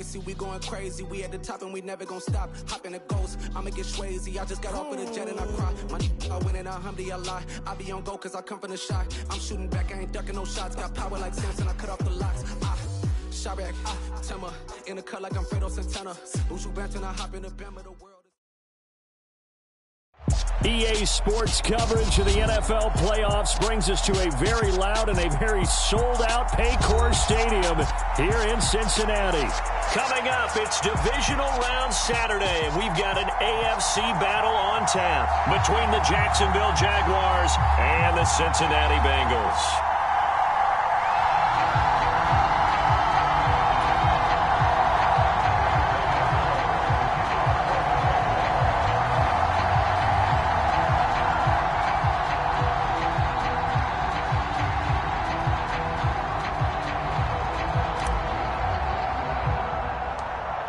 pricey, we going crazy. We at the top and we never gonna stop. Hop in a ghost, I'ma get swayzy. I just got off of the jet and I cry. My I win in a Humvee, I lie. I be on go cause I come from the shot. I'm shooting back, I ain't ducking no shots. Got power like Samson, I cut off the locks. Chirac, Timmer, in the cut like I'm Fredo Santana. Buju Banton, I hop in the bam of the world. EA Sports coverage of the NFL playoffs brings us to a very loud and a very sold-out Paycor Stadium here in Cincinnati. Coming up, it's Divisional Round Saturday, and we've got an AFC battle on tap between the Jacksonville Jaguars and the Cincinnati Bengals.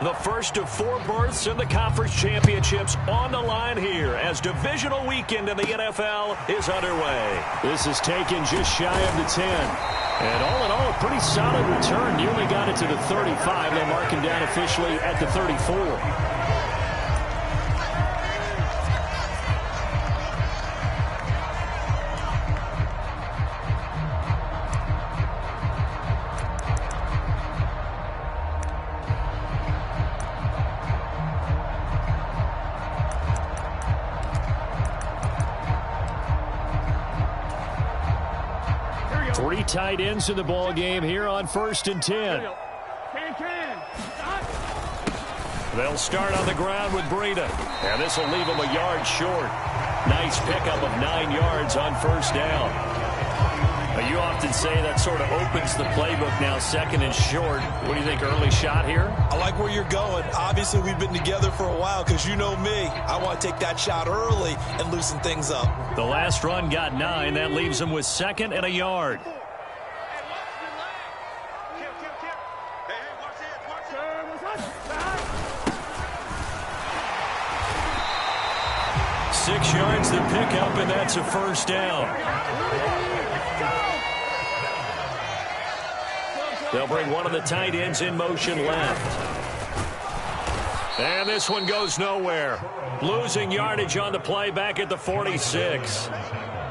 The first of 4 berths in the conference championships on the line here as divisional weekend in the NFL is underway. This is taken just shy of the 10. And all in all, a pretty solid return. Nearly got it to the 35. They'll mark him down officially at the 34. 3 tight ends in the ball game here on 1st and 10. They'll start on the ground with Breida. And this will leave him a yard short. Nice pickup of 9 yards on 1st down. You often say that sort of opens the playbook now, 2nd and short. What do you think, early shot here? I like where you're going. Obviously, we've been together for a while because you know me. I want to take that shot early and loosen things up. The last run got 9. That leaves him with 2nd and a yard. Six yards to pick up, and that's a 1st down. They'll bring one of the tight ends in motion left. And this one goes nowhere. Losing yardage on the play back at the 46.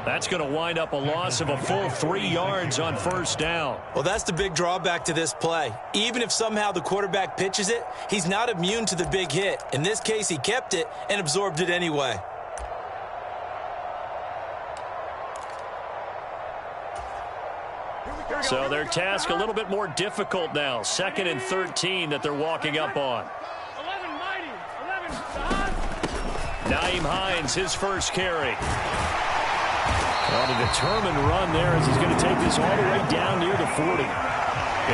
That's going to wind up a loss of a full 3 yards on 1st down. Well, that's the big drawback to this play. Even if somehow the quarterback pitches it, he's not immune to the big hit. In this case, he kept it and absorbed it anyway. So their task a little bit more difficult now. 2nd and 13 that they're walking up on. Nyheim Hines, his first carry. Well, a determined run there as he's going to take this all the way down near the 40.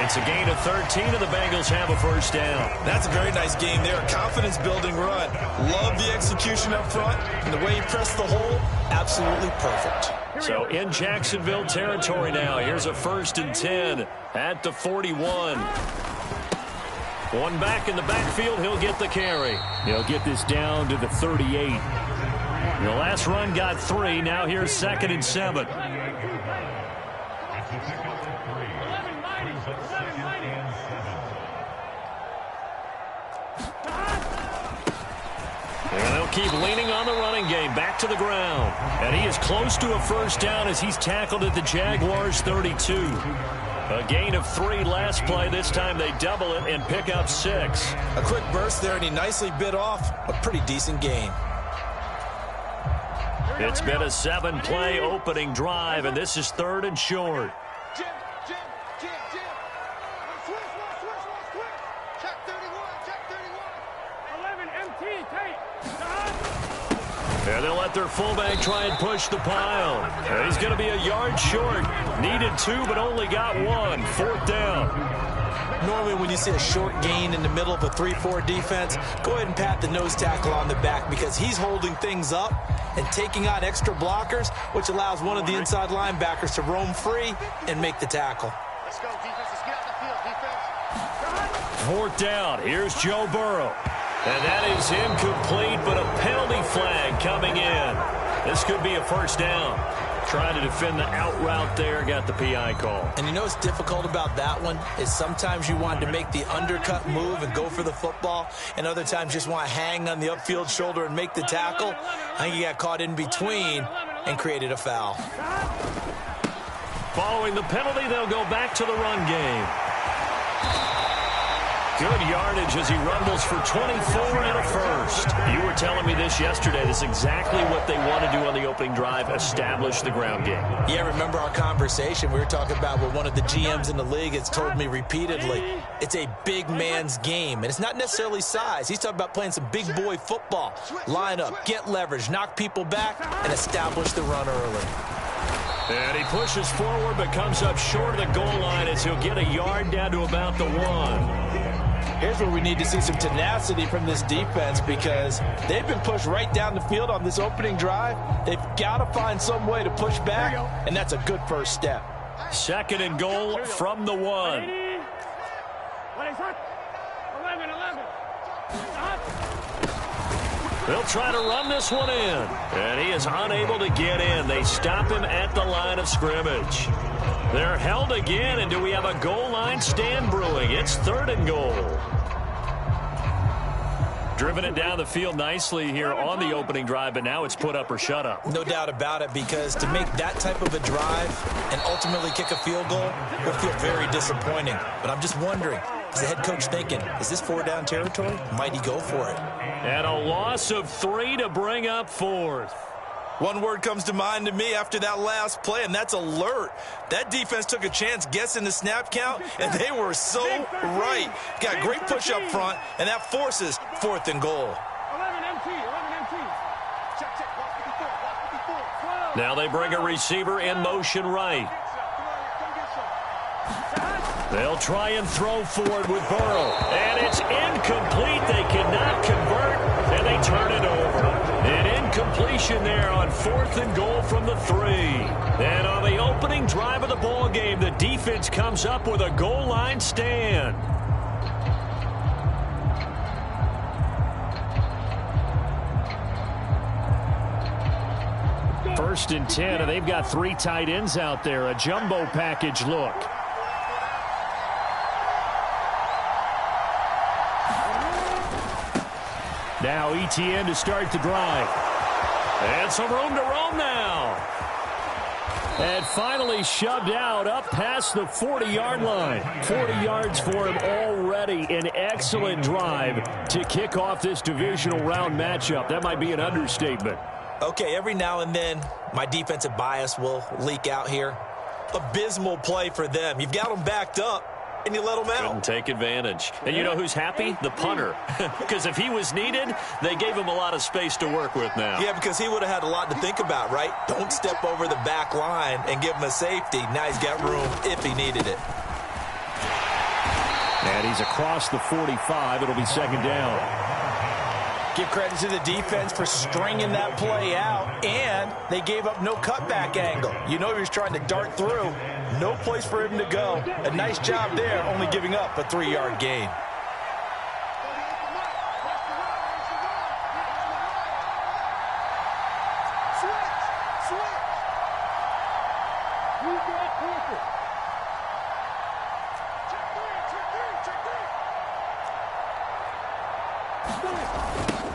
It's a gain of 13, and the Bengals have a 1st down. That's a very nice game there. Confidence-building run. Love the execution up front, and the way he pressed the hole, absolutely perfect. So in Jacksonville territory now. Here's a 1st and 10 at the 41. One back in the backfield. He'll get the carry. He'll get this down to the 38. The last run got 3. Now here's 2nd and 7. And they'll keep leaning on the running game. Back to the ground. And he is close to a 1st down as he's tackled at the Jaguars' 32. A gain of 3 last play. This time they double it and pick up 6. A quick burst there, and he nicely bit off a pretty decent gain. It's been a 7-play opening drive, and this is 3rd and short. And they'll let their fullback try and push the pile. And he's going to be a yard short. Needed 2, but only got 1. 4th down. Normally when you see a short gain in the middle of a 3-4 defense, go ahead and pat the nose tackle on the back because he's holding things up and taking on extra blockers, which allows one of the inside linebackers to roam free and make the tackle. Let's go, defense. Let's get out the field, defense. 4th down. Here's Joe Burrow. And that is incomplete, but a penalty flag coming in. This could be a 1st down. Trying to defend the out route there, got the PI call. And you know what's difficult about that one is sometimes you want to make the undercut move and go for the football, and other times just want to hang on the upfield shoulder and make the tackle. I think he got caught in between and created a foul. Following the penalty, they'll go back to the run game. Good yardage as he rumbles for 24 and a first. You were telling me this yesterday. This is exactly what they want to do on the opening drive, establish the ground game. Yeah, remember our conversation? We were talking about what one of the GMs in the league has told me repeatedly. It's a big man's game, and it's not necessarily size. He's talking about playing some big boy football. Line up, get leverage, knock people back, and establish the run early. And he pushes forward but comes up short of the goal line as he'll get a yard down to about the 1. Here's where we need to see some tenacity from this defense because they've been pushed right down the field on this opening drive. They've got to find some way to push back, and that's a good first step. Second and goal from the 1. They'll try to run this one in, and he is unable to get in. They stop him at the line of scrimmage. They're held again, and do we have a goal line stand brewing? It's third and goal. Driven it down the field nicely here on the opening drive, but now it's put up or shut up. No doubt about it, because to make that type of a drive and ultimately kick a field goal will feel very disappointing. But I'm just wondering, is the head coach thinking, is this 4-down territory? Might he go for it? And a loss of 3 to bring up fourth. One word comes to mind to me after that last play, and that's alert. That defense took a chance guessing the snap count, and they were so right. Got great push up front, and that forces 4th and goal. Now they bring a receiver in motion right. They'll try and throw forward with Burrow. And it's incomplete. They cannot convert, and they turn it over. An incompletion there on 4th and goal from the 3. And on the opening drive of the ball game, the defense comes up with a goal line stand. First and 10, and they've got 3 tight ends out there. A jumbo package look. Now ETN to start the drive. And some room to roam now. And finally shoved out up past the 40-yard line. 40 yards for him already. An excellent drive to kick off this divisional round matchup. That might be an understatement. Okay, every now and then my defensive bias will leak out here. Abysmal play for them. You've got them backed up, and you let them out. Couldn't take advantage. And you know who's happy? The punter. Because if he was needed, they gave him a lot of space to work with now. Yeah, because he would have had a lot to think about, right? Don't step over the back line and give him a safety. Now he's got room if he needed it. And he's across the 45. It'll be second down. Give credit to the defense for stringing that play out, and they gave up no cutback angle. You know he was trying to dart through. No place for him to go. A nice job there, only giving up a 3-yard gain.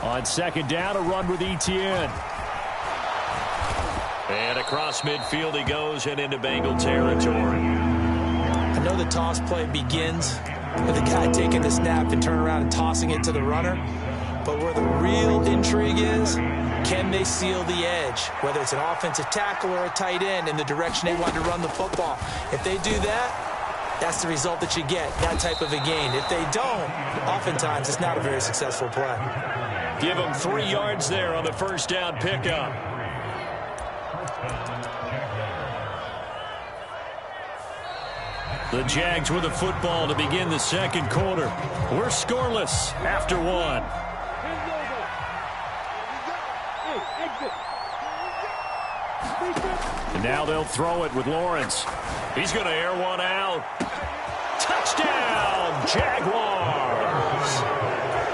On second down, a run with ETN. And across midfield he goes and into Bengal territory. I know the toss play begins with the guy taking the snap and turn around and tossing it to the runner. But where the real intrigue is, can they seal the edge? Whether it's an offensive tackle or a tight end in the direction they want to run the football. If they do that, that's the result that you get, that type of a gain. If they don't, oftentimes it's not a very successful play. Give them 3 yards there on the first down pickup. The Jags with the football to begin the second quarter. We're scoreless after 1. And now they'll throw it with Lawrence. He's going to air one out. Touchdown, Jaguars.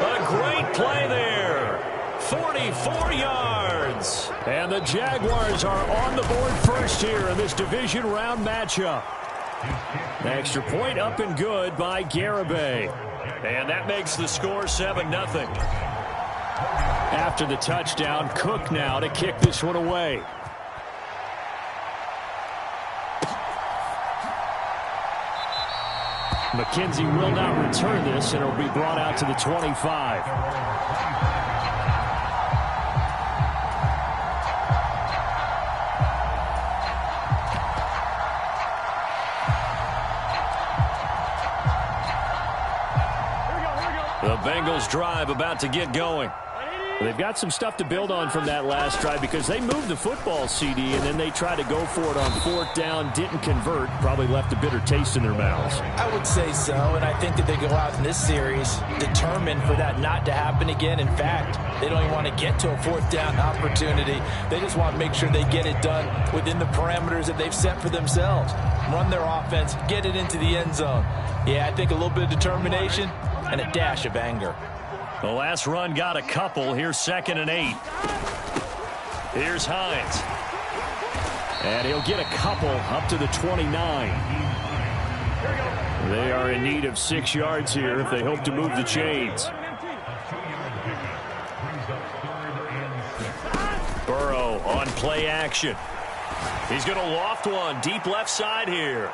A great play there. 44 yards. Ravens. And the Jaguars are on the board first here in this division round matchup. Extra point up and good by Garibay. And that makes the score 7-0. After the touchdown, Cook now to kick this one away. McKenzie will not return this, and it will be brought out to the 25. The Bengals drive about to get going. They've got some stuff to build on from that last drive because they moved the football, CD, and then they tried to go for it on 4th down, didn't convert, probably left a bitter taste in their mouths. I would say so, and I think that they go out in this series determined for that not to happen again. In fact, they don't even want to get to a 4th down opportunity. They just want to make sure they get it done within the parameters that they've set for themselves. Run their offense, get it into the end zone. Yeah, I think a little bit of determination and a dash of anger. The last run got a couple. Here's 2nd and 8. Here's Hines. And he'll get a couple up to the 29. They are in need of 6 yards here if they hope to move the chains. Burrow on play action. He's going to loft one deep left side here.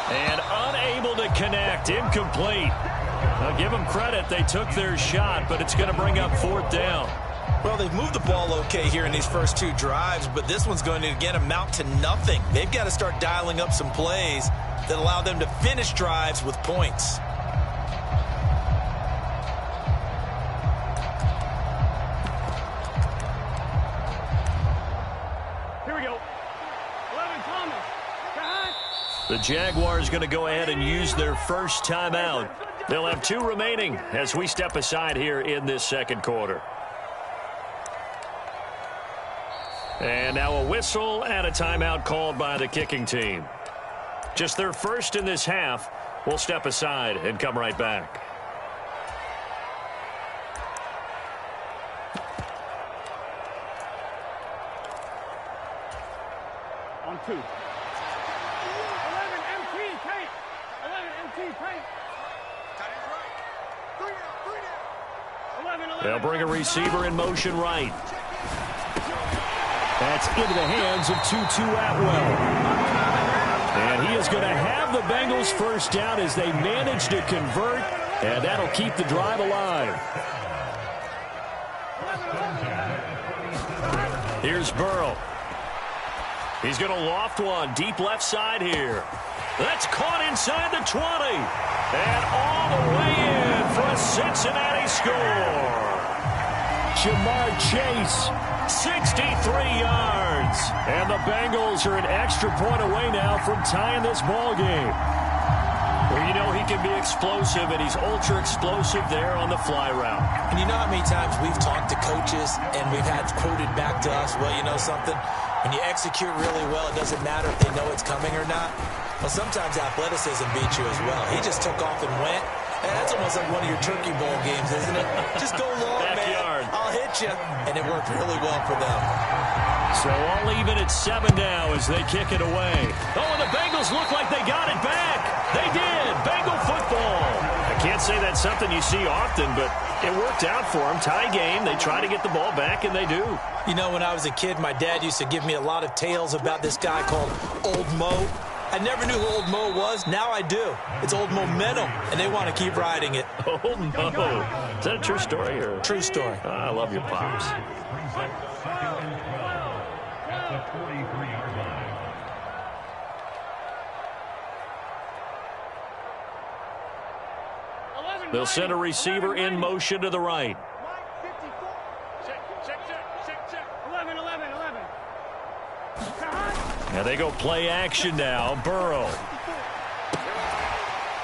And unable to connect. Incomplete. Now, give them credit. They took their shot, but it's going to bring up 4th down. Well, they've moved the ball okay here in these first 2 drives, but this one's going to, again, amount to nothing. They've got to start dialing up some plays that allow them to finish drives with points. Here we go. 11 Thomas. The Jaguars going to go ahead and use their first timeout. They'll have 2 remaining as we step aside here in this second quarter. And now a whistle and a timeout called by the kicking team. Just their first in this half. We'll step aside and come right back. On 2. 11 MT paint. 11 MT paint. They'll bring a receiver in motion right. That's into the hands of Tutu Atwell. And he is going to have the Bengals first down as they manage to convert, and that'll keep the drive alive. Here's Burrow. He's going to loft one deep left side here. That's caught inside the 20. And all the way in for a Cincinnati score. Jamar Chase, 63 yards. And the Bengals are an extra point away now from tying this ball game. Well, you know he can be explosive, and he's ultra explosive there on the fly route. And you know how many times we've talked to coaches and we've had quoted back to us, well, you know something? When you execute really well, it doesn't matter if they know it's coming or not. Well, sometimes athleticism beats you as well. He just took off and went. And that's almost like one of your Turkey Bowl games, isn't it? Just go long, Backyard. man. I'll hit you. And it worked really well for them. So all even at 7 now as they kick it away. Oh, and the Bengals look like they got it back. They did. Bengal football. I can't say that's something you see often, but it worked out for them. Tie game. They try to get the ball back, and they do. You know, when I was a kid, my dad used to give me a lot of tales about this guy called Old Mo. I never knew who Old Mo was. Now I do. It's Old Momentum, and they want to keep riding it. Old Mo. Is that a true story? Or? True story. Oh, I love your pops. They'll send a receiver in motion to the right. Check. 11. Now they go play action now. Burrow.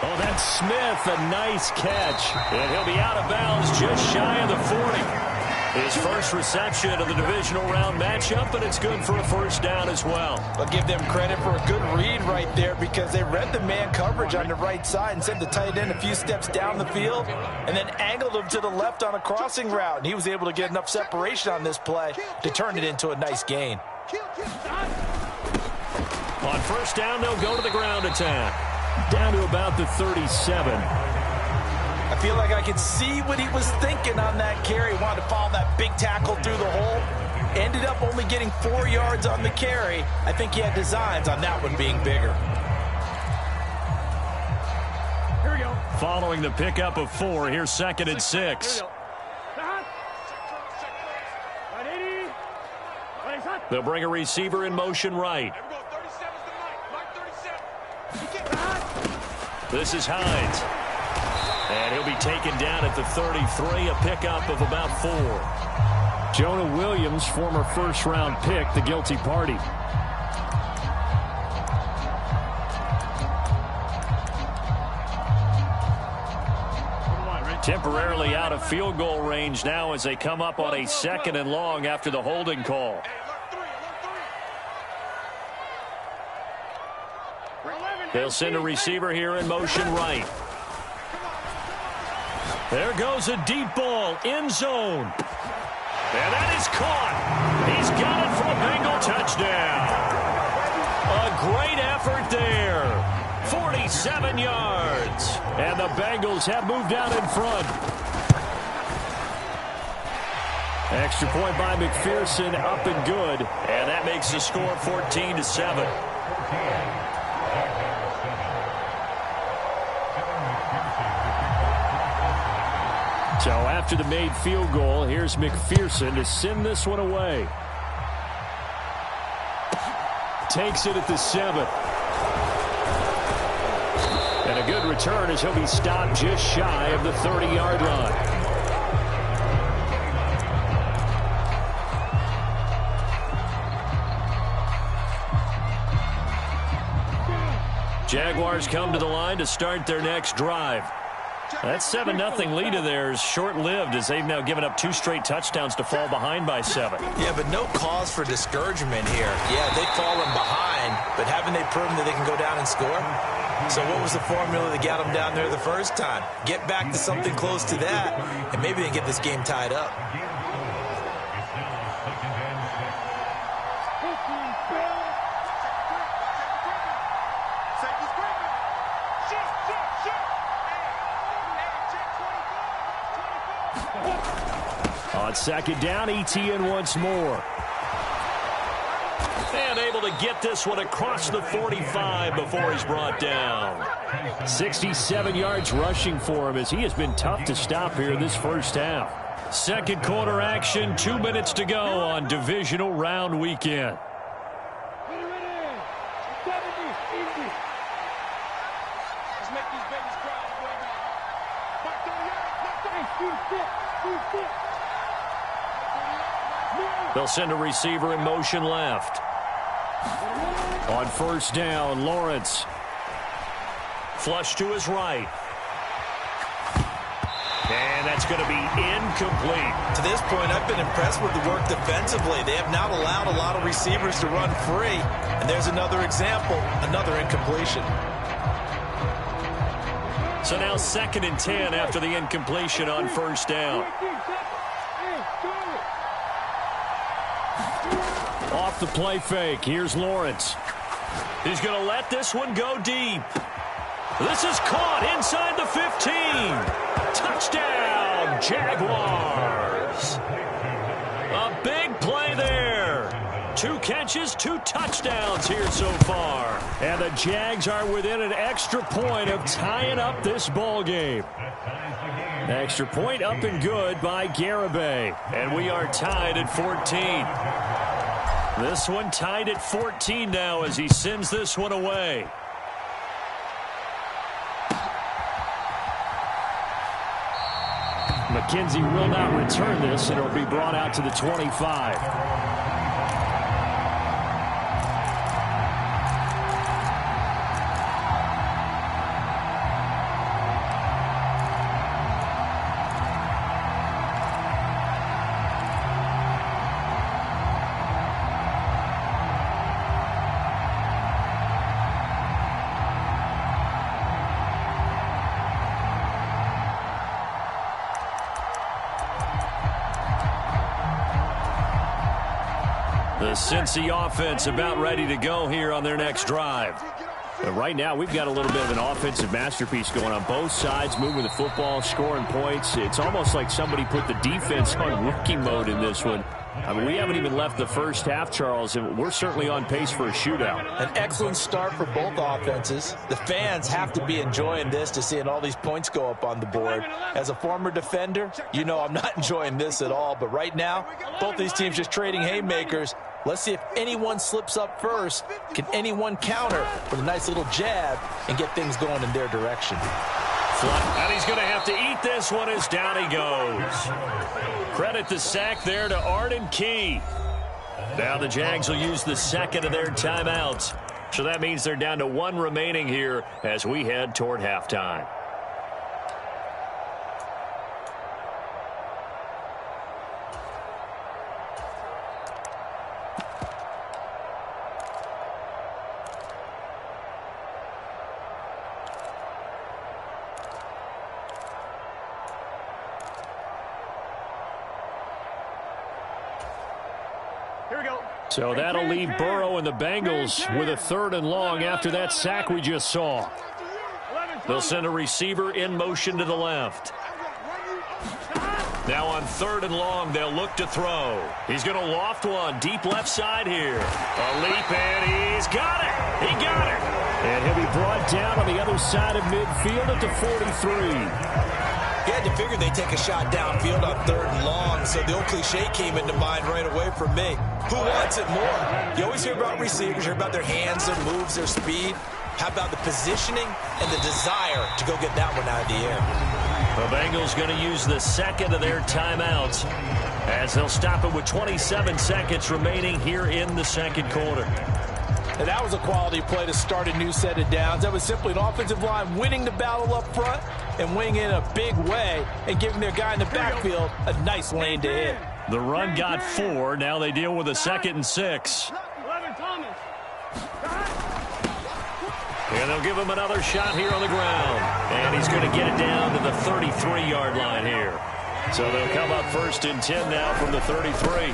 Oh, that's Smith. A nice catch. And he'll be out of bounds just shy of the 40. His first reception of the divisional round matchup, and it's good for a first down as well. I'll give them credit for a good read right there because they read the man coverage on the right side and sent the tight end a few steps down the field and then angled him to the left on a crossing route. And he was able to get enough separation on this play to turn it into a nice gain. On first down, they'll go to the ground attack. Down to about the 37. I feel like I could see what he was thinking on that carry. He wanted to follow that big tackle through the hole. Ended up only getting 4 yards on the carry. I think he had designs on that one being bigger. Here we go. Following the pickup of 4, here's 2nd and 6. They'll bring a receiver in motion right. This is Hines. And he'll be taken down at the 33, a pickup of about 4. Jonah Williams, former first-round pick, the guilty party. Temporarily out of field goal range now as they come up on a 2nd and long after the holding call. They'll send a receiver here in motion right. There goes a deep ball, end zone. And that is caught. He's got it for a Bengal touchdown. A great effort there. 47 yards. And the Bengals have moved out in front. Extra point by McPherson, up and good. And that makes the score 14-7. So after the made field goal, here's McPherson to send this one away. Takes it at the 7. And a good return as he'll be stopped just shy of the 30-yard line. Jaguars come to the line to start their next drive. That 7-0 lead of theirs short-lived as they've now given up 2 straight touchdowns to fall behind by 7. Yeah, but no cause for discouragement here. Yeah, they've fallen behind, but haven't they proven that they can go down and score? So what was the formula that got them down there the first time? Get back to something close to that, and maybe they get this game tied up. On 2nd down, ETN once more. And able to get this one across the 45 before he's brought down. 67 yards rushing for him as he has been tough to stop here this first half. Second quarter action, 2 minutes to go on divisional round weekend. They'll send a receiver in motion left. On first down, Lawrence. Flush to his right. And that's going to be incomplete. To this point, I've been impressed with the work defensively. They have not allowed a lot of receivers to run free. And there's another example, another incompletion. So now 2nd and 10 after the incompletion on first down. Off the play fake, here's Lawrence. He's going to let this one go deep. This is caught inside the 15. Touchdown, Jaguars. A big play there. 2 catches, 2 touchdowns here so far. And the Jags are within an extra point of tying up this ball game. Extra point up and good by Garibay. And we are tied at 14. This one tied at 14 now as he sends this one away. McKenzie will not return this, and it'll be brought out to the 25. The Cincy offense about ready to go here on their next drive. But right now, we've got a little bit of an offensive masterpiece going on both sides, moving the football, scoring points. It's almost like somebody put the defense on rookie mode in this one. I mean, we haven't even left the first half, Charles, and we're certainly on pace for a shootout. An excellent start for both offenses. The fans have to be enjoying this to seeing all these points go up on the board. As a former defender, you know I'm not enjoying this at all. But right now, both these teams just trading haymakers. Let's see if anyone slips up first. Can anyone counter with a nice little jab and get things going in their direction? And he's going to have to eat this one as down he goes. Credit the sack there to Arden Key. Now the Jags will use the second of their timeouts. So that means they're down to one remaining here as we head toward halftime. So that'll leave Burrow and the Bengals with a 3rd and long after that sack we just saw. They'll send a receiver in motion to the left. Now on 3rd and long, they'll look to throw. He's going to loft one deep left side here. A leap, and he's got it. He got it. And he'll be brought down on the other side of midfield at the 43. You had to figure they'd take a shot downfield on 3rd and long, so the old cliche came into mind right away for me. Who wants it more? You always hear about receivers, hear about their hands, their moves, their speed. How about the positioning and the desire to go get that one out of the air? The Bengals going to use the second of their timeouts as they'll stop it with 27 seconds remaining here in the second quarter. And that was a quality play to start a new set of downs. That was simply an offensive line winning the battle up front and winning in a big way and giving their guy in the backfield a nice lane to hit. The run got 4. Now they deal with a 2nd and 6. And they'll give him another shot here on the ground. And he's going to get it down to the 33-yard line here. So they'll come up 1st and 10 now from the 33.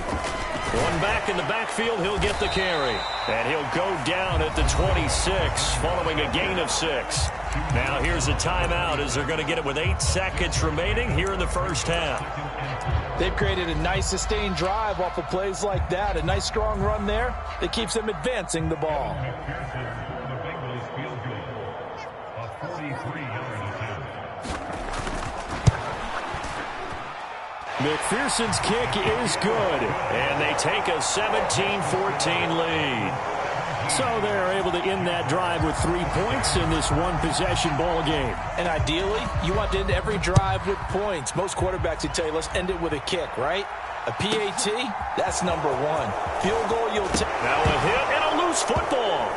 One back in the backfield, he'll get the carry. And he'll go down at the 26 following a gain of 6. Now here's a timeout as they're going to get it with 8 seconds remaining here in the first half. They've created a nice sustained drive off of plays like that. A nice strong run there that keeps them advancing the ball. McPherson's kick is good, and they take a 17-14 lead. So they're able to end that drive with 3 points in this one-possession ball game. And ideally, you want to end every drive with points. Most quarterbacks would tell you, let's end it with a kick, right? A PAT, that's number 1. Field goal, you'll take. Now a hit and a loose football.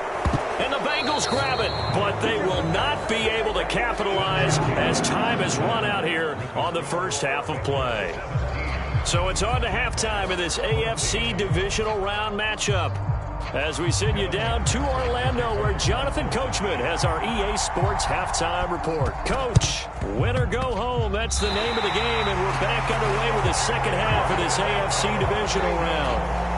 And the Bengals grab it, but they will not be able to capitalize as time has run out here on the first half of play. So it's on to halftime in this AFC divisional round matchup as we send you down to Orlando where Jonathan Coachman has our EA Sports halftime report. Coach, win or go home, that's the name of the game, and we're back underway with the second half of this AFC divisional round.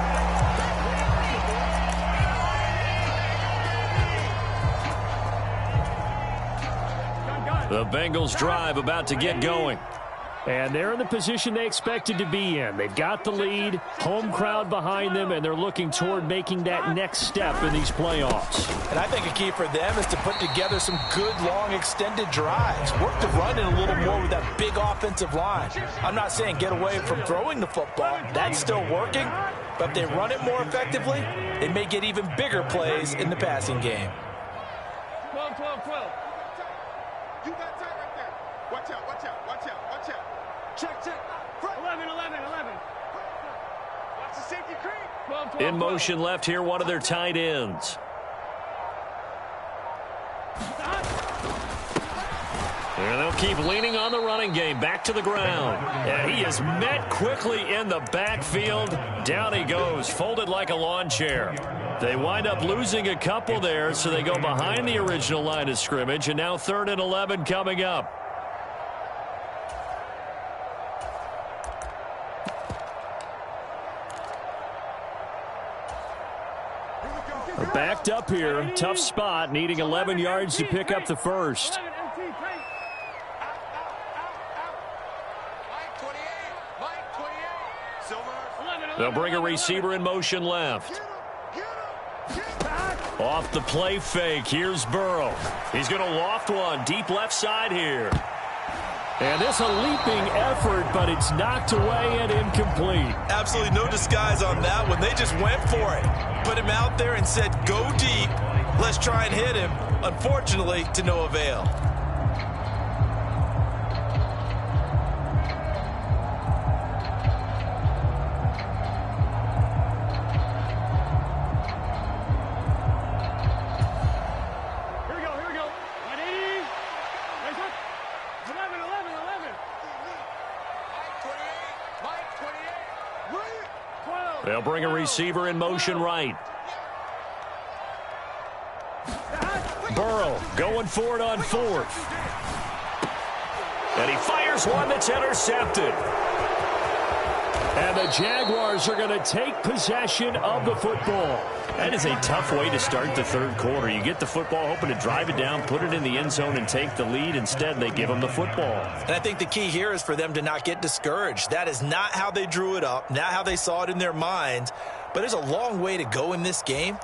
The Bengals drive about to get going. And they're in the position they expected to be in. They've got the lead, home crowd behind them, and they're looking toward making that next step in these playoffs. And I think a key for them is to put together some good, long, extended drives. Work the run in a little more with that big offensive line. I'm not saying get away from throwing the football. That's still working. But if they run it more effectively, they may get even bigger plays in the passing game. 12, 12, 12. You got tight right there. Watch out, watch out, watch out, watch out. Check, check. 11, 11, 11. Watch the safety creep. 12, 12, in motion left here, one of their tight ends. And they'll keep leaning on the running game. Back to the ground. And he is met quickly in the backfield. Down he goes, folded like a lawn chair. They wind up losing a couple there, so they go behind the original line of scrimmage. And now 3rd and 11 coming up. backed up here. Tough spot, needing 11 yards to pick up the first. They'll bring a receiver in motion left. Off the play fake, here's Burrow. He's going to loft one, deep left side here. And this a leaping effort, but it's knocked away and incomplete. Absolutely no disguise on that one. They just went for it. Put him out there and said, go deep. Let's try and hit him. Unfortunately, to no avail. They'll bring a receiver in motion right. Burrow going for it on fourth. And he fires one that's intercepted. And the Jaguars are going to take possession of the football. That is a tough way to start the third quarter. You get the football, hoping to drive it down, put it in the end zone, and take the lead. Instead, they give them the football. And I think the key here is for them to not get discouraged. That is not how they drew it up, not how they saw it in their minds. But there's a long way to go in this game.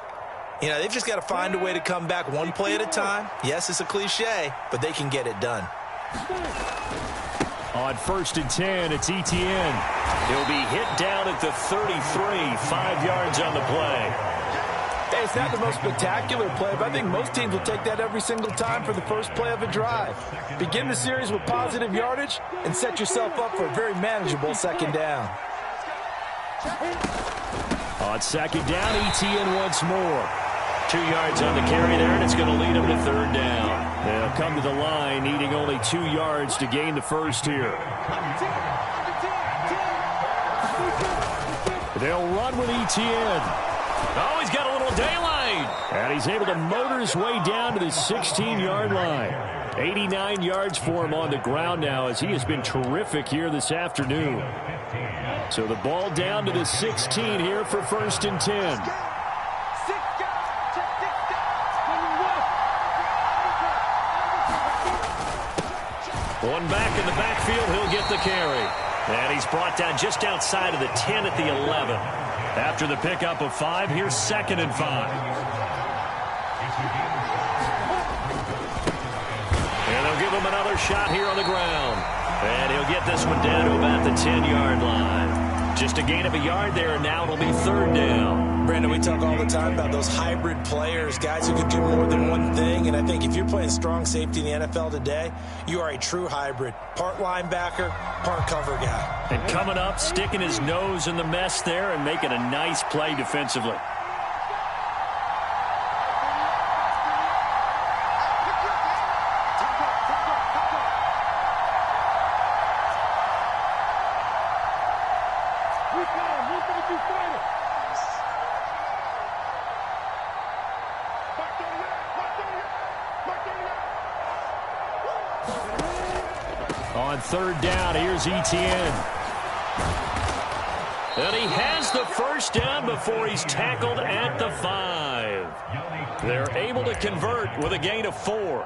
You know, they've just got to find a way to come back one play at a time. Yes, it's a cliche, but they can get it done. On 1st and 10, it's Etienne. He'll be hit down at the 33, 5 yards on the play. Hey, it's not the most spectacular play, but I think most teams will take that every single time for the first play of a drive. Begin the series with positive yardage and set yourself up for a very manageable second down. On second down, Etienne once more. 2 yards on the carry there, and it's going to lead them to third down. They'll come to the line, needing only 2 yards to gain the first here. They'll run with Etienne. Oh, he's got a little daylight. And he's able to motor his way down to the 16-yard line. 89 yards for him on the ground now, as he has been terrific here this afternoon. So the ball down to the 16 here for 1st and 10. One back in the backfield, he'll get the carry. And he's brought down just outside of the 10 at the 11. After the pickup of 5, here's 2nd and 5. And they'll give him another shot here on the ground. And he'll get this one down to about the 10-yard line. Just a gain of a yard there, and now it'll be third down. Brandon, we talk all the time about those hybrid players, guys who can do more than one thing. And I think if you're playing strong safety in the NFL today, you are a true hybrid. Part linebacker, part cover guy. And coming up, sticking his nose in the mess there and making a nice play defensively. On third down, here's Etienne. And he has the first down before he's tackled at the 5. They're able to convert with a gain of 4.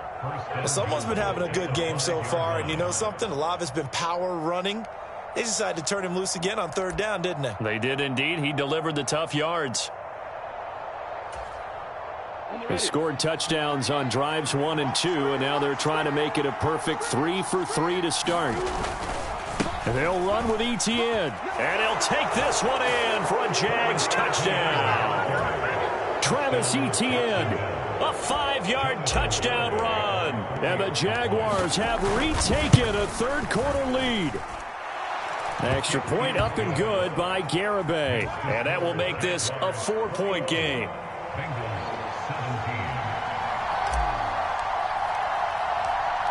Well, someone's been having a good game so far, and you know something? A lot of it's been power running. They decided to turn him loose again on third down, didn't they? They did indeed. He delivered the tough yards. They scored touchdowns on drives 1 and 2, and now they're trying to make it a perfect 3 for 3 to start. And they'll run with Etienne, and he'll take this one in for a Jags touchdown. Travis Etienne, a 5-yard touchdown run, and the Jaguars have retaken a third-quarter lead. Extra point up and good by Garibay, and that will make this a 4-point game.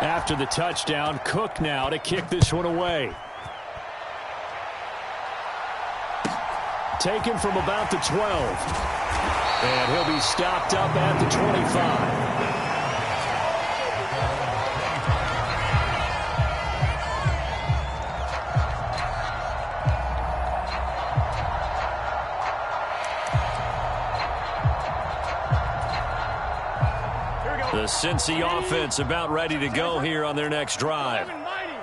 After the touchdown, Cook now to kick this one away. Taken from about the 12. And he'll be stopped up at the 25. The Cincy offense about ready to go here on their next drive.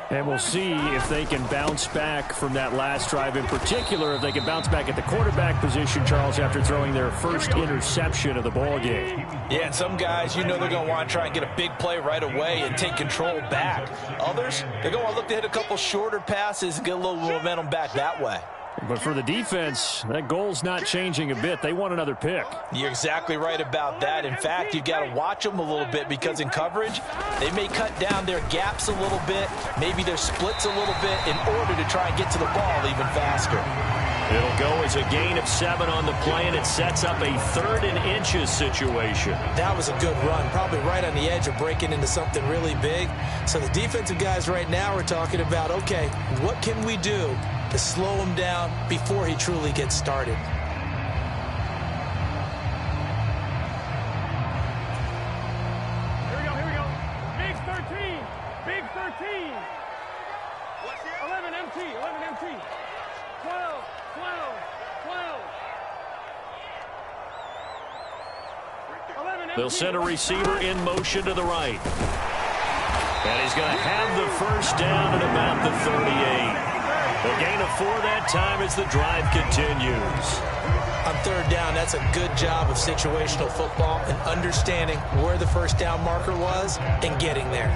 And we'll see if they can bounce back from that last drive, in particular, if they can bounce back at the quarterback position, Charles, after throwing their first interception of the ball game. Yeah, and some guys, you know they're going to want to try and get a big play right away and take control back. Others, they're going to look to hit a couple shorter passes and get a little momentum back that way. But for the defense, that goal's not changing a bit. They want another pick. You're exactly right about that. In fact, you've got to watch them a little bit because in coverage, they may cut down their gaps a little bit, maybe their splits a little bit in order to try and get to the ball even faster. It'll go as a gain of 7 on the play, and it sets up a 3rd and inches situation. That was a good run, probably right on the edge of breaking into something really big. So the defensive guys right now are talking about, okay, what can we do to slow him down before he truly gets started? Here we go. Big 13. Big 13. 11 MT. 12. They'll send a receiver in motion to the right. And he's going to have the first down at about the 38. A gain of 4 that time as the drive continues. On 3rd down, that's a good job of situational football and understanding where the first down marker was and getting there.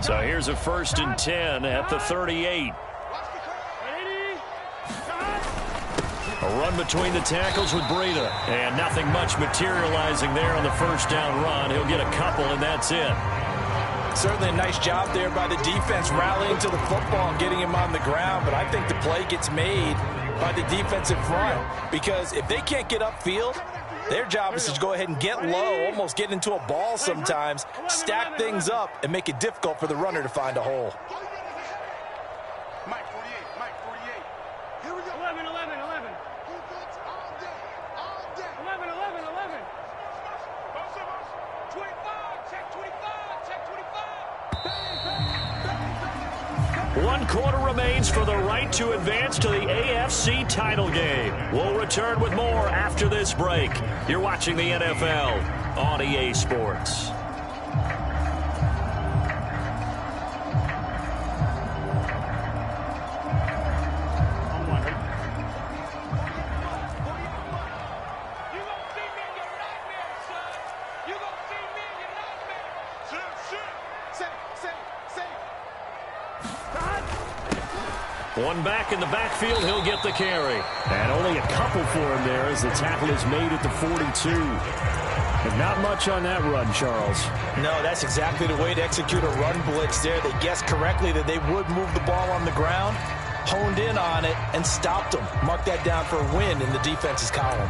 So here's a 1st and 10 at the 38. A run between the tackles with Breida. And nothing much materializing there on the first down run. He'll get a couple, and that's it. Certainly a nice job there by the defense rallying to the football and getting him on the ground. But I think the play gets made by the defensive front because if they can't get upfield, their job is to go ahead and get low, almost get into a ball sometimes, stack things up, and make it difficult for the runner to find a hole. Mike 48. Here we go. 11. 25. Check 25. 1 quarter remains for the right to advance to the AFC title game. We'll return with more after this break. You're watching the NFL on EA Sports. One back in the backfield, he'll get the carry. And only a couple for him there as the tackle is made at the 42. And not much on that run, Charles. No, that's exactly the way to execute a run blitz there. They guessed correctly that they would move the ball on the ground, honed in on it, and stopped them. Mark that down for a win in the defense's column.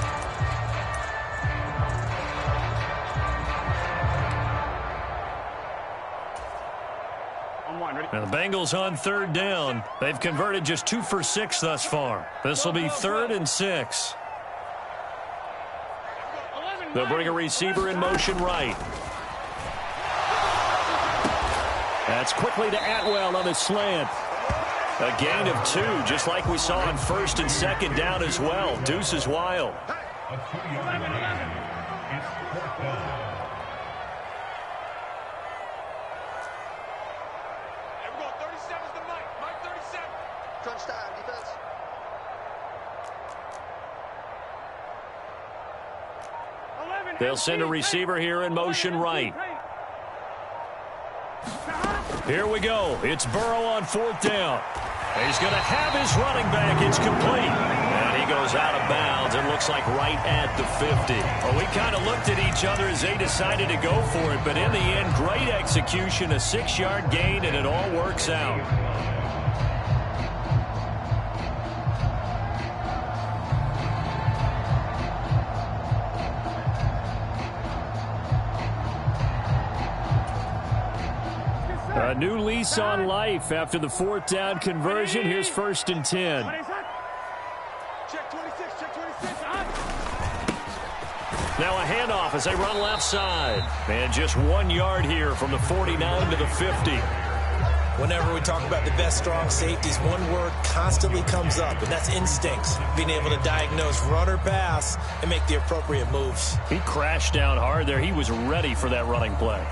And the Bengals on 3rd down. They've converted just 2 for 6 thus far. This will be 3rd and 6. They'll bring a receiver in motion right. That's quickly to Atwell on the slant. A gain of 2, just like we saw on 1st and 2nd down as well. Deuce is wild. They'll send a receiver here in motion right. Here we go. It's Burrow on 4th down. He's going to have his running back. It's complete. And he goes out of bounds. It looks like right at the 50. Well, we kind of looked at each other as they decided to go for it. But in the end, great execution, a 6-yard gain, and it all works out. A new lease on life after the 4th down conversion. Here's 1st and 10. Check 26. Now a handoff as they run left side. And just 1 yard here from the 49 to the 50. Whenever we talk about the best strong safeties, one word constantly comes up, and that's instincts. Being able to diagnose run or pass and make the appropriate moves. He crashed down hard there. He was ready for that running play.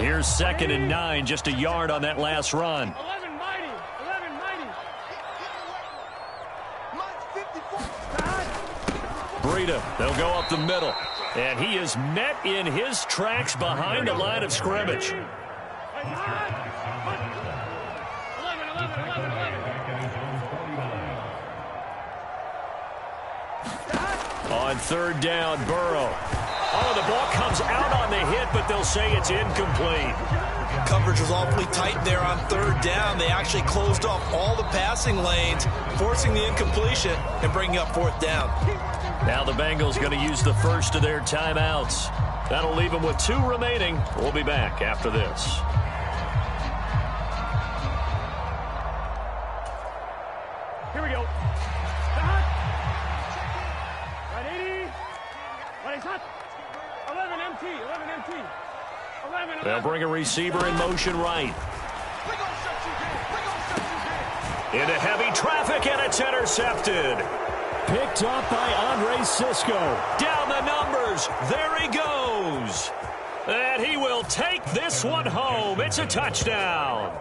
Here's 2nd and 9, just a yard on that last run. 11 mighty. 11 mighty. Breida, they'll go up the middle. And he is met in his tracks behind the line of scrimmage. 11, 11, 11, 11. On 3rd down, Burrow. Oh, the ball comes out on the hit, but they'll say it's incomplete. Coverage was awfully tight there on 3rd down. They actually closed off all the passing lanes, forcing the incompletion and bringing up 4th down. Now the Bengals going to use the first of their timeouts. That'll leave them with 2 remaining. We'll be back after this. Here we go. Right 80. Right hot. 11 MT. 11 MT. 11. They'll bring a receiver in motion right. Into heavy traffic, and it's intercepted. Picked up by Andre Cisco. Down the numbers. There he goes. And he will take this one home. It's a touchdown.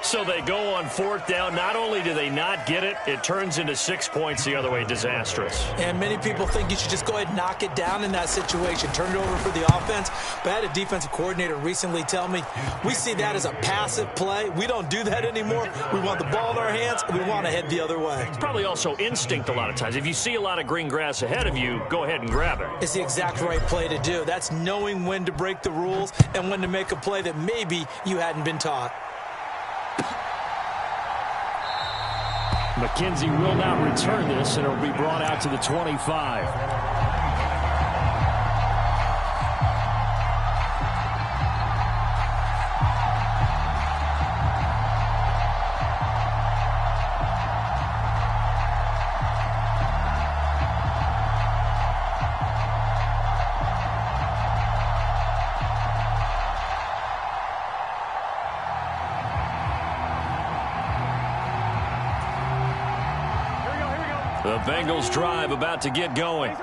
So they go on 4th down. Not only do they not get it, it turns into 6 points the other way. Disastrous. And many people think you should just go ahead and knock it down in that situation. Turn it over for the offense. But I had a defensive coordinator recently tell me, we see that as a passive play. We don't do that anymore. We want the ball in our hands, and we want to head the other way. It's probably also instinct a lot of times. If you see a lot of green grass ahead of you, go ahead and grab it. It's the exact right play to do. That's knowing when to break the rules and when to make a play that maybe you hadn't been taught. McKenzie will not return this, and it will be brought out to the 25. The Bengals drive about to get going.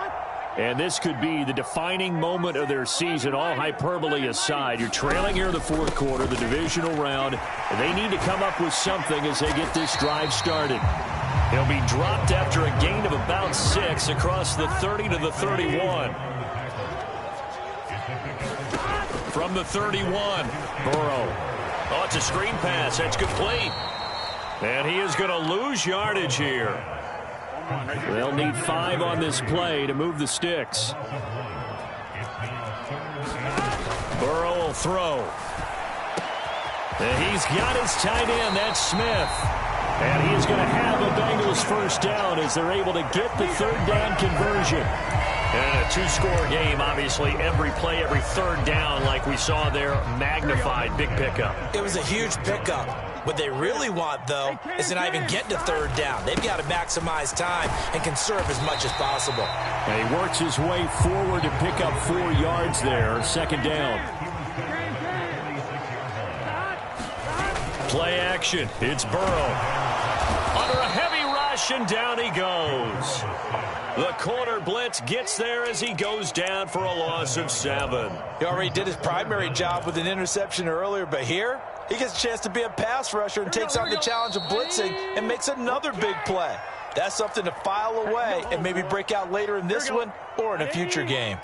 And this could be the defining moment of their season, all hyperbole aside. You're trailing here in the 4th quarter, the divisional round, and they need to come up with something as they get this drive started. He'll be dropped after a gain of about 6 across the 30 to the 31. From the 31, Burrow. Oh, it's a screen pass. That's complete. And he is going to lose yardage here. They'll need 5 on this play to move the sticks. Burrow will throw. And he's got his tight end. That's Smith. And he is going to have a Bengals first down as they're able to get the 3rd down conversion. And a 2-score game, obviously, every play, every 3rd down, like we saw there, magnified, big pickup. It was a huge pickup. What they really want, though, is to not even get to 3rd down. They've got to maximize time and conserve as much as possible. And he works his way forward to pick up 4 yards there, 2nd down. Play action. It's Burrow. Under a heavy rush, and down he goes. The corner blitz gets there as he goes down for a loss of 7. He already did his primary job with an interception earlier, but here he gets a chance to be a pass rusher and takes on the challenge of blitzing and makes another big play. That's something to file away and maybe break out later in this one or in a future game.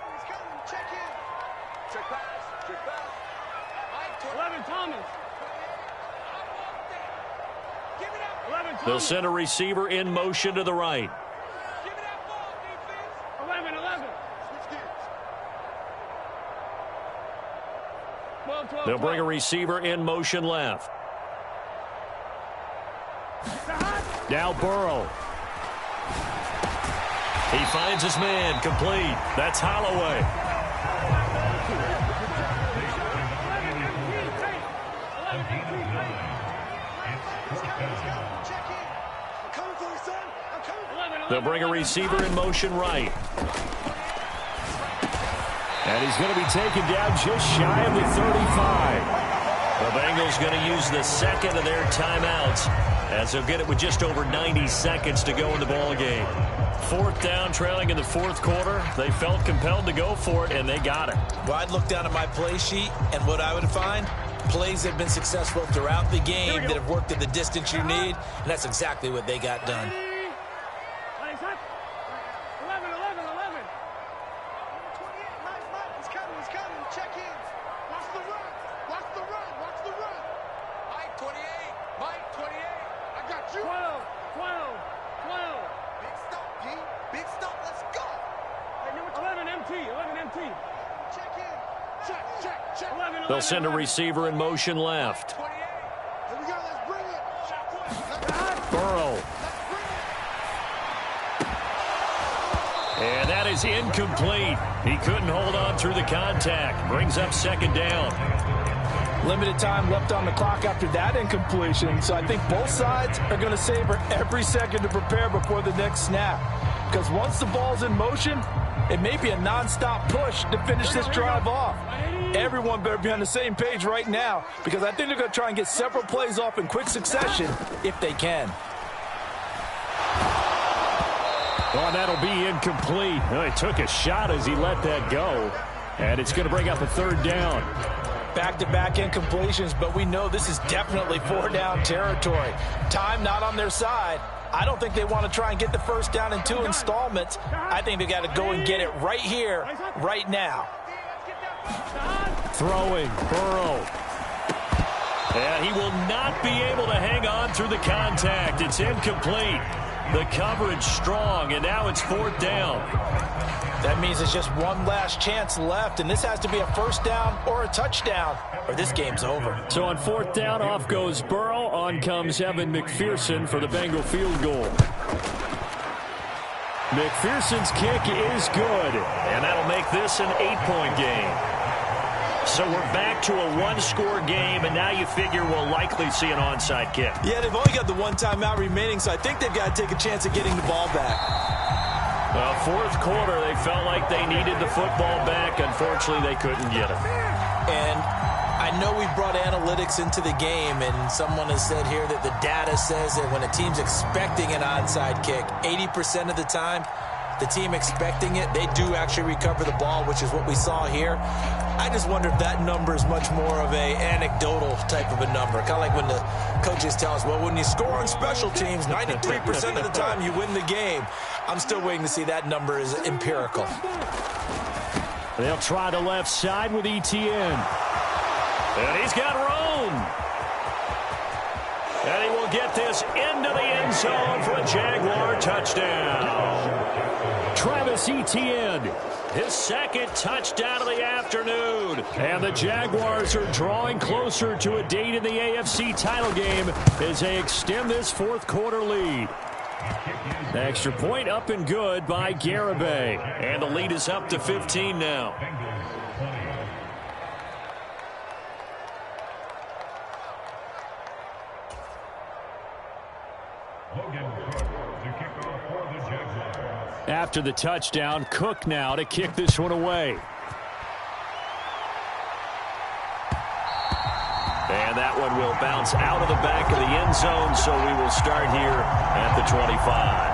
11 Thomas. They'll send a receiver in motion to the right. 11. 12. They'll bring a receiver in motion left. Now Burrow. He finds his man, complete. That's Holloway. They'll bring a receiver in motion right. And he's going to be taken down just shy of the 35. The Bengals going to use the second of their timeouts as they'll get it with just over 90 seconds to go in the ball game. Fourth down, trailing in the fourth quarter. They felt compelled to go for it, and they got it. Well, I'd look down at my play sheet, and what I would find, plays have been successful throughout the game that have worked at the distance you need, and that's exactly what they got done. 11 MT. Check in. Check. They'll send a receiver in motion left. Here we go. Let's bring it. Burrow. And that is incomplete. He couldn't hold on through the contact. Brings up second down. Limited time left on the clock after that incompletion. So I think both sides are going to savor every second to prepare before the next snap. Because once the ball's in motion, it may be a nonstop push to finish this drive off. Everyone better be on the same page right now, because I think they're going to try and get several plays off in quick succession if they can. Oh, that'll be incomplete. Well, he took a shot as he let that go. And it's going to bring up a third down. Back-to-back incompletions, but we know this is definitely four-down territory. Time not on their side. I don't think they want to try and get the first down in 2 installments. I think they got to go and get it right here, right now. Throwing, Burrow. And he will not be able to hang on through the contact. It's incomplete. The coverage strong, and now it's fourth down. That means there's just one last chance left, and this has to be a first down or a touchdown, or this game's over. So on fourth down, off goes Burrow. On comes Evan McPherson for the Bengal field goal. McPherson's kick is good, and that'll make this an 8-point game. So we're back to a one-score game, and now you figure we'll likely see an onside kick. Yeah, they've only got the one timeout remaining, so I think they've got to take a chance at getting the ball back. Fourth quarter, they felt like they needed the football back. Unfortunately, they couldn't get it. And I know we brought analytics into the game, and someone has said here that the data says that when a team's expecting an onside kick, 80% of the time, the team expecting it, they do actually recover the ball, which is what we saw here. I just wonder if that number is much more of a anecdotal type of a number. Kind of like when the coaches tell us, well, when you score on special teams, 93% of the time you win the game. I'm still waiting to see that number is empirical. They'll try the left side with Etienne. And he's got room. And he will get this into the end zone for a Jaguar touchdown. Travis Etienne, his second touchdown of the afternoon. And the Jaguars are drawing closer to a date in the AFC title game as they extend this fourth quarter lead. Extra point up and good by Garibay. And the lead is up to 15 now. After the touchdown, Cook now to kick this one away. And that one will bounce out of the back of the end zone, so we will start here at the 25.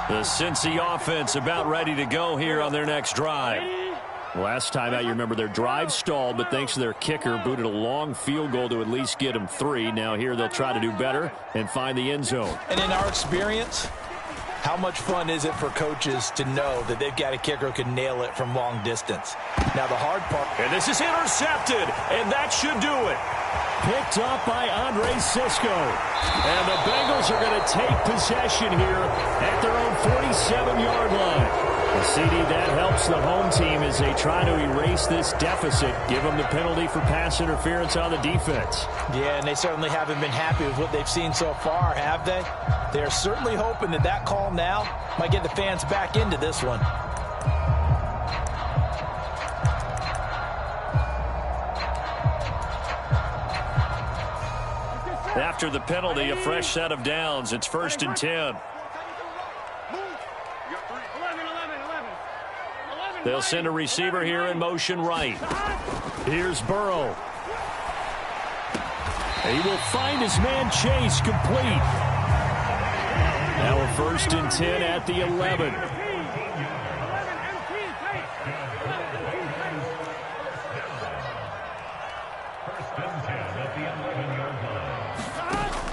The Cincy offense about ready to go here on their next drive. Last time out, you remember their drive stalled, but thanks to their kicker, booted a long field goal to at least get them 3. Now here they'll try to do better and find the end zone. And in our experience, how much fun is it for coaches to know that they've got a kicker who can nail it from long distance? Now the hard part. And this is intercepted, and that should do it. Picked up by Andre Sisco. And the Bengals are going to take possession here at their own 47-yard line. Well, CD, that helps the home team as they try to erase this deficit. Give them the penalty for pass interference on the defense. Yeah, and they certainly haven't been happy with what they've seen so far, have they? They're certainly hoping that that call now might get the fans back into this one. After the penalty, a fresh set of downs. It's 1st and 10. They'll send a receiver here in motion right. Here's Burrow. He will find his man Chase complete. Now a 1st and 10 at the 11.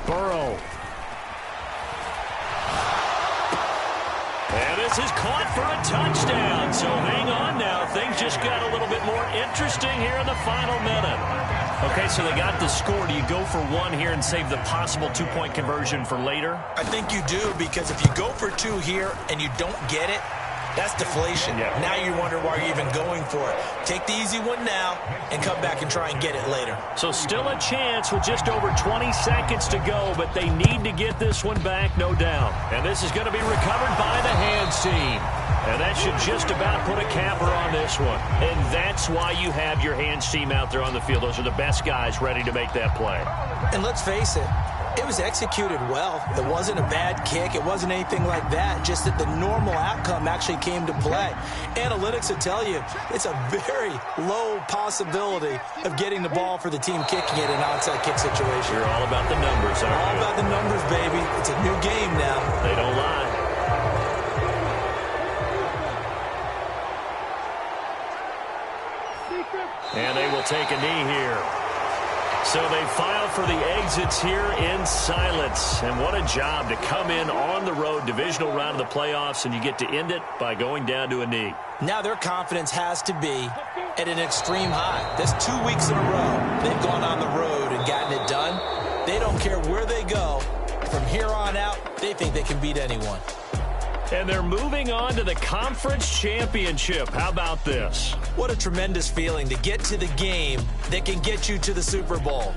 Burrow. And this is caught for a touchdown. So hang on now. Things just got a little bit more interesting here in the final minute. Okay, so they got the score. Do you go for one here and save the possible two-point conversion for later? I think you do, because if you go for two here and you don't get it, that's deflation. Yeah. Now you wonder why you're even going for it. Take the easy one now and come back and try and get it later. So still a chance with just over 20 seconds to go, but they need to get this one back, no doubt. And this is going to be recovered by the hands team. And that should just about put a capper on this one. And that's why you have your hands team out there on the field. Those are the best guys ready to make that play. And let's face it, it was executed well. It wasn't a bad kick. It wasn't anything like that. Just that the normal outcome actually came to play. Analytics will tell you it's a very low possibility of getting the ball for the team kicking it in an onside kick situation. You're all about the numbers, aren't you? All about the numbers, baby. It's a new game now. They don't lie. And they will take a knee here. So they file for the exits here in silence. And what a job to come in on the road, divisional round of the playoffs, and you get to end it by going down to a knee. Now their confidence has to be at an extreme high. That's 2 weeks in a row. They've gone on the road and gotten it done. They don't care where they go. From here on out, they think they can beat anyone. And they're moving on to the conference championship. How about this? What a tremendous feeling to get to the game that can get you to the Super Bowl.